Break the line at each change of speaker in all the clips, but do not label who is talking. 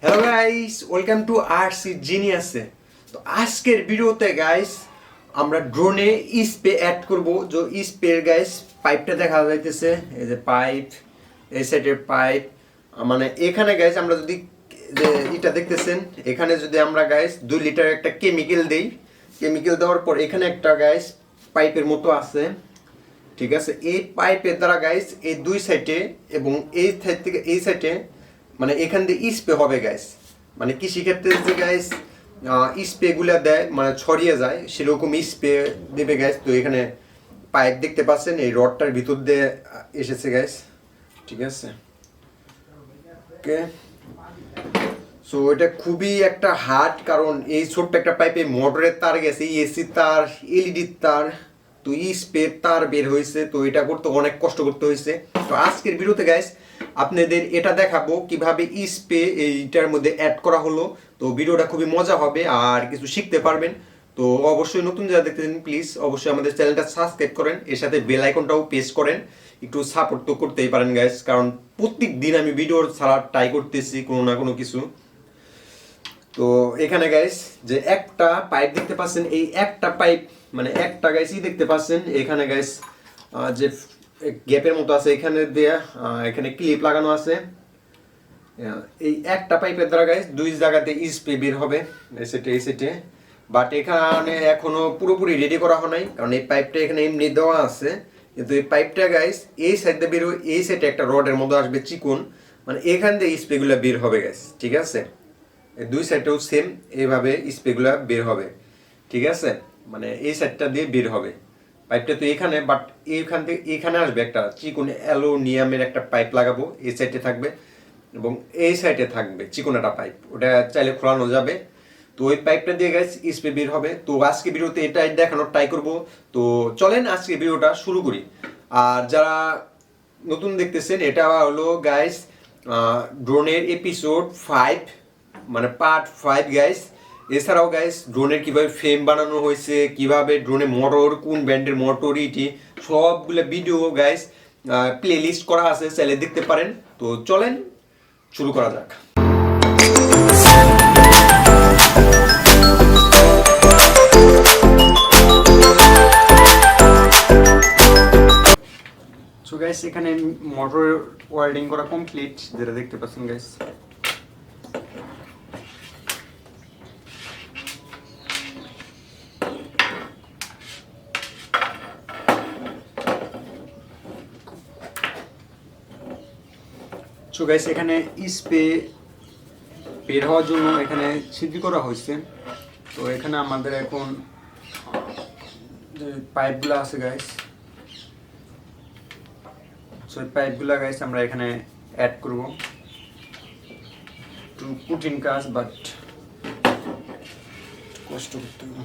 Hello guys, welcome to RcGenius। তো আজকের ভিডিওতে গাইস আমরা ড্রোনে স্প্রে অ্যাড করব। যে স্প্রে গাইস পাইপটা দেখা যাইতেছে, এই যে পাইপ, এই সাইডের পাইপ, মানে এখানে গাইস আমরা যদি যে এটা দেখতেছেন, এখানে যদি আমরা গাইস 2 লিটার একটা কেমিক্যাল দেই, কেমিক্যাল দেওয়ার পর এখানে একটা গাইস পাইপের মতো আছে, ঠিক আছে। এই পাইপের দ্বারা গাইস এই দুই সাইডে এবং এই সাইড থেকে এই সাইডে মানে এখান দিয়ে স্প্রে হবে গাইস। মানে কৃষিক্ষেত্রে যে গাইস স্প্রেগুলো দেয়, মানে ছড়িয়ে যায়, সেরকম স্প্রে দেবে গাইস। তো এখানে পাইপ দেখতে পাচ্ছেন, এই রডটার ভিতর দিয়ে এসেছে গাইস, ঠিক আছে। ওকে, সো এটা খুবই একটা হার্ড, কারণ এই ছোট্ট একটা পাইপে মোটরের তার গেছে, এসি তার, এলইডির তার, তো স্প্রে তার বের হয়েছে। তো এটা করতে অনেক কষ্ট করতে হয়েছে। তো আজকের ভিডিওতে গাইস আপনাদের এটা দেখাবো কিভাবে স্প্রে এইটার মধ্যে অ্যাড করা হলো। তো ভিডিওটা খুবই মজা হবে আর কিছু শিখতে পারবেন। তো অবশ্যই নতুন যারা দেখতেছেন প্লিজ অবশ্যই আমাদের চ্যানেলটা সাবস্ক্রাইব করেন, এর সাথে বেল আইকনটাও প্রেস করেন। একটু সাপোর্ট তো করতেই পারেন গাইস, কারণ প্রত্যেক দিন আমি ভিডিও ছাড়া ট্রাই করতেছি কোনো না কোনো কিছু। তো এখানে গাইস যে একটা পাইপ দেখতে পাচ্ছেন, এই একটা পাইপ মানে একটা গাইসই দেখতে পাচ্ছেন। এখানে গাইস যে গ্যাপের মতো আছে, এখানে দেয়া এখানে ক্লিপ লাগানো আছে। এই একটা পাইপের দ্বারা গাইস দুই জায়গাতে স্প্রে বের হবে, এই সেটে। বাট এখানে এখনো পুরোপুরি রেডি করা হয় নাই, কারণ এই পাইপটা এখানে এমনি দেওয়া আছে, কিন্তু এই পাইপটা গাইস এই সাইডে বের হবে, এই সাইডে একটা রডের মতো আসবে চিকন, মানে এখান দিয়ে স্প্রেগুলো বের হবে গাইস, ঠিক আছে। দুই সাইডেও সেম এইভাবে স্প্রেগুলো বের হবে, ঠিক আছে। মানে এই সাইডটা দিয়ে বের হবে পাইপটা। তো এখানে বাট এইখান থেকে এখানে আসবে একটা চিকন অ্যালুমিনিয়ামের একটা পাইপ লাগাবো, এই সাইডে থাকবে এবং এই সাইডে থাকবে চিকন একটা পাইপ, ওটা চাইলে খোলানো যাবে। তো ওই পাইপটা দিয়ে গাইস স্প্রে বের হবে। তো আজকে ভিডিওতে এটাই দেখানোর ট্রাই করব। তো চলেন আজকে ভিডিওটা শুরু করি। আর যারা নতুন দেখতেছেন, এটা হলো গাইস ড্রোনের এপিসোড 5, মানে পার্ট 5 গাইস। এছাড়াও গাইস ড্রোনের কিভাবে ফ্রেম বানানো হয়েছে, কিভাবে ড্রোনে মোটর, কোন ব্র্যান্ডের মোটর, ইটি সবগুলো ভিডিও গাইস প্লে লিস্ট করা আছে, চাইলে দেখতে পারেন। তো চলেন শুরু করা যাক। সো গাইস এখানে মোটর ওয়েল্ডিং করা কমপ্লিট, যেটা দেখতে পাচ্ছেন গাইস। সো গাইস এখানে স্প্রে বের হওয়ার জন্য এখানে ছিদ্র করা হয়েছে। তো এখানে আমাদের এখন যে পাইপগুলো আছে গাইস, সো এই পাইপগুলো গাইস আমরা এখানে অ্যাড করব। একটু কঠিন কাজ, বাট কষ্ট করতে হবে।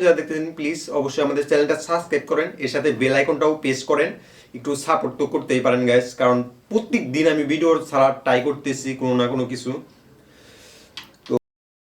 যারা দেখতেছেন প্লিজ অবশ্যই আমাদের চ্যানেলটা সাবস্ক্রাইব করেন, এর সাথে বেল আইকনটাও প্রেস করেন। একটু সাপোর্ট তো করতেই পারেন গাইস, কারণ প্রত্যেক দিন আমি ভিডিও ছাড়া ট্রাই করতেছি কোনো না কোনো কিছু।